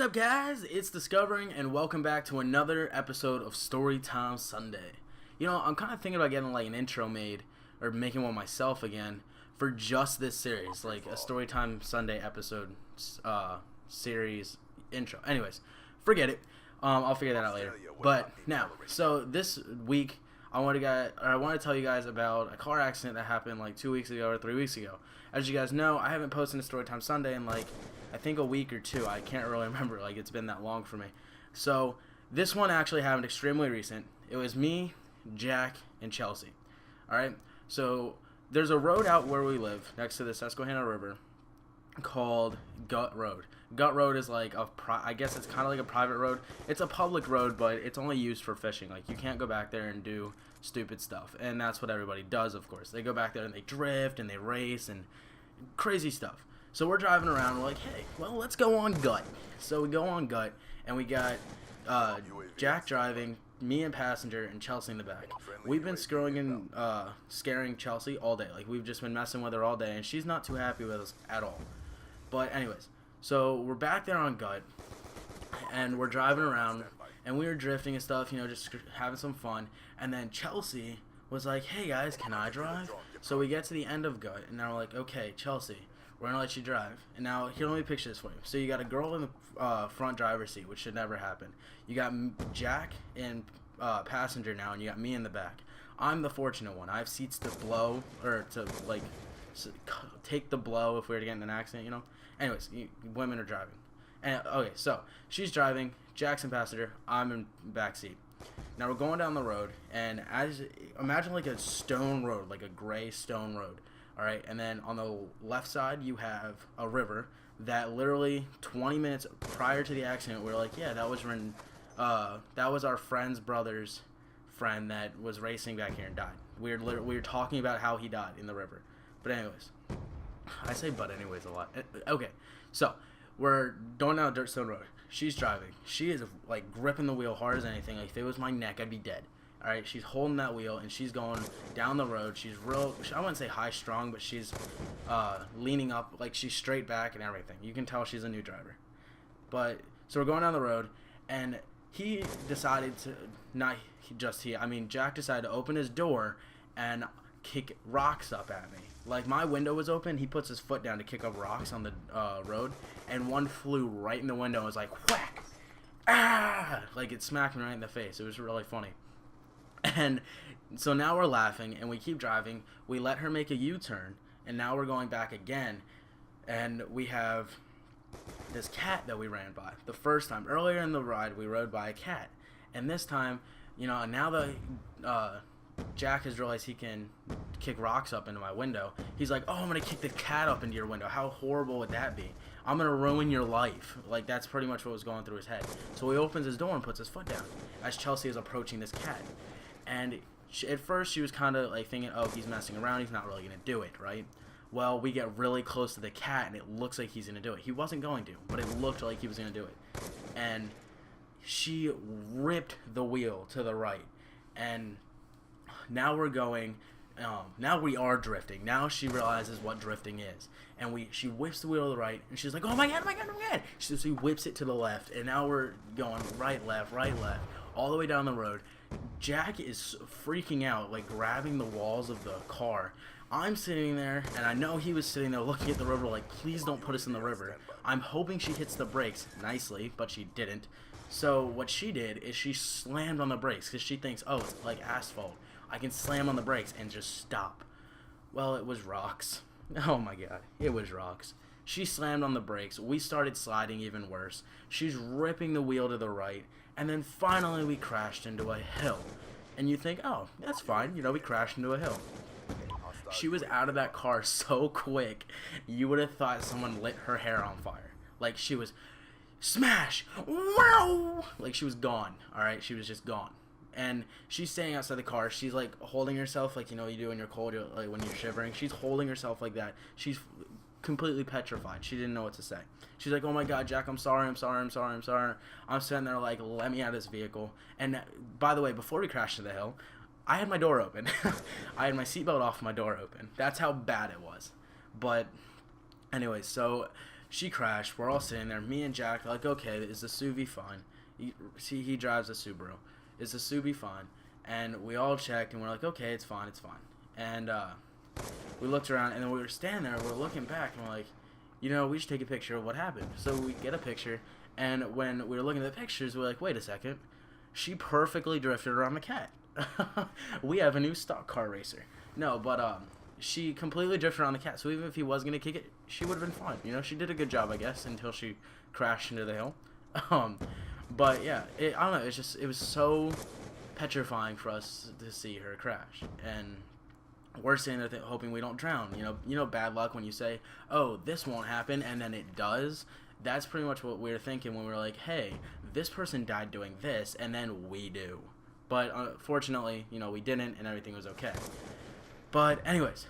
What's up, guys? It's Discoverinq, and welcome back to another episode of Storytime Sunday. You know, I'm kind of thinking about getting like an intro made, or making one myself again, for just this series, like a Storytime Sunday epised series intro. Anyways, forget it. I'll figure that out later. But now, so this week, I want to tell you guys about a car accident that happened like 2 weeks ago or 3 weeks ago. As you guys know, I haven't posted a Storytime Sunday in like, I think a week or two. I can't really remember, like it's been that long for me. So this one actually happened extremely recent. It was me, Jack, and Chelsea. Alright, so there's a road out where we live, next to the Susquehanna River, called Gut Road. Gut Road is like I guess it's kind of like a private road. It's a public road, but it's only used for fishing. Like, you can't go back there and do stupid stuff. And that's what everybody does, of course. They go back there and they drift and they race and crazy stuff. So we're driving around, we're like, hey, well, let's go on Gut. So we go on Gut, and we got Jack driving, me and passenger, and Chelsea in the back. We've been screwing and scaring Chelsea all day. Like, we've just been messing with her all day, and she's not too happy with us at all. But anyways, so we're back there on Gut, and we're driving around, and we were drifting and stuff, you know, just having some fun. And then Chelsea was like, hey guys, can I drive? So we get to the end of Gut, and now we're like, okay, Chelsea, we're gonna let you drive. And now, here, let me picture this for you. So you got a girl in the front driver's seat, which should never happen. You got Jack in passenger now, and you got me in the back. I'm the fortunate one. I have seats to blow, or to like take the blow if we were to get in an accident, you know. Anyways, women are driving. And okay, so she's driving, Jack's in passenger, I'm in back seat. Now we're going down the road, and imagine like a stone road, like a gray stone road. Alright, and then on the left side you have a river that literally 20 minutes prior to the accident, we were like, yeah, that was when that was our friend's brother's friend that was racing back here and died. We were talking about how he died in the river. But anyways, I say but anyways a lot. Okay, so we're going down a dirt stone road. She's driving. She is like gripping the wheel hard as anything. Like, if it was my neck, I'd be dead. Alright, she's holding that wheel, and she's going down the road. She's real, I wouldn't say high strung, but she's leaning up, like she's straight back and everything. You can tell she's a new driver. But, so we're going down the road, and he decided to, Jack decided to open his door and kick rocks up at me. Like, my window was open, he puts his foot down to kick up rocks on the road, and one flew right in the window and was like, whack! Ah! Like, it smacked me right in the face. It was really funny. And so now we're laughing, and we keep driving. We let her make a U-turn, and now we're going back again, and we have this cat that we ran by. The first time, earlier in the ride, we rode by a cat, and this time, you know, now that Jack has realized he can kick rocks up into my window, he's like, oh, I'm gonna kick the cat up into your window. How horrible would that be? I'm gonna ruin your life. Like, that's pretty much what was going through his head. So he opens his door and puts his foot down as Chelsea is approaching this cat. And at first she was kind of like thinking, oh, he's messing around, he's not really going to do it, right? Well, we get really close to the cat, and it looks like he's going to do it. He wasn't going to, but it looked like he was going to do it. And she ripped the wheel to the right. And now we're going, now we are drifting. Now she realizes what drifting is. And she whips the wheel to the right, and she's like, oh my god, oh my god, oh my god. So she whips it to the left, and now we're going right, left, all the way down the road. Jack is freaking out, like grabbing the walls of the car. I'm sitting there, and I know he was sitting there looking at the river like, please don't put us in the river. I'm hoping she hits the brakes nicely, but she didn't. So what she did is she slammed on the brakes because she thinks, oh, it's like asphalt. I can slam on the brakes and just stop. Well, it was rocks. Oh my god, it was rocks. She slammed on the brakes. We started sliding even worse. She's ripping the wheel to the right. And then finally we crashed into a hill. And you think, oh, that's fine. You know, we crashed into a hill. She was out of that car so quick, you would have thought someone lit her hair on fire. Like, she was, smash! Wow! Like, she was gone, alright? She was just gone. And she's standing outside the car. She's, like, holding herself like, you know, you do when you're cold, like when you're shivering. She's holding herself like that. She's completely petrified. She didn't know what to say. She's like, oh my god, Jack, I'm sorry. I'm sitting there like, let me out of this vehicle. And by the way, before we crashed into the hill, I had my door open. I had my seatbelt off, my door open. That's how bad it was. But anyways, so she crashed. We're all sitting there. Me and Jack are like, okay, is the SUV fine? He drives a Subaru. Is the SUV fine? And we all checked, and we're like, okay, it's fine, it's fine. And we looked around, and then we were standing there, we're looking back, and we're like, you know, we should take a picture of what happened. So we get a picture, and when we were looking at the pictures, we're like, wait a second. She perfectly drifted around the cat. We have a new stock car racer. No, but she completely drifted around the cat. So even if he was going to kick it, she would have been fine. You know, she did a good job, I guess, until she crashed into the hill. But yeah, I don't know. It was so petrifying for us to see her crash. And we're sitting there hoping we don't drown. You know, bad luck when you say, oh, this won't happen, and then it does. That's pretty much what we were thinking when we were like, hey, this person died doing this, and then we do. But fortunately, you know, we didn't, and everything was okay. But anyways,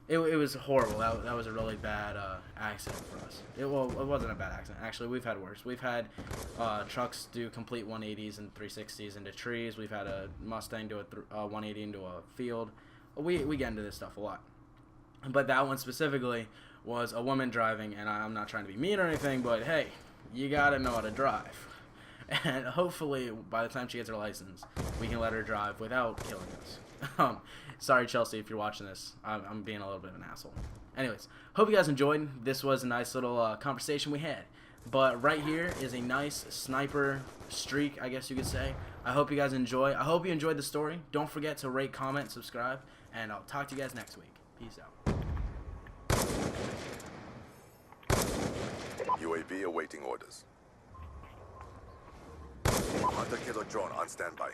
it was horrible. That was a really bad accident for us. It wasn't a bad accident. Actually, we've had worse. We've had trucks do complete 180s and 360s into trees. We've had a Mustang do a 180 into a field. We get into this stuff a lot. But that one specifically was a woman driving, and I'm not trying to be mean or anything, but hey, you gotta know how to drive. And hopefully, by the time she gets her license, we can let her drive without killing us. Sorry, Chelsea, if you're watching this. I'm being a little bit of an asshole. Anyways, hope you guys enjoyed. This was a nice little conversation we had. But right here is a nice sniper streak, I guess you could say. I hope you guys enjoy. I hope you enjoyed the story. Don't forget to rate, comment, subscribe, and I'll talk to you guys next week. Peace out. UAV awaiting orders. Hunter killer drone on standby.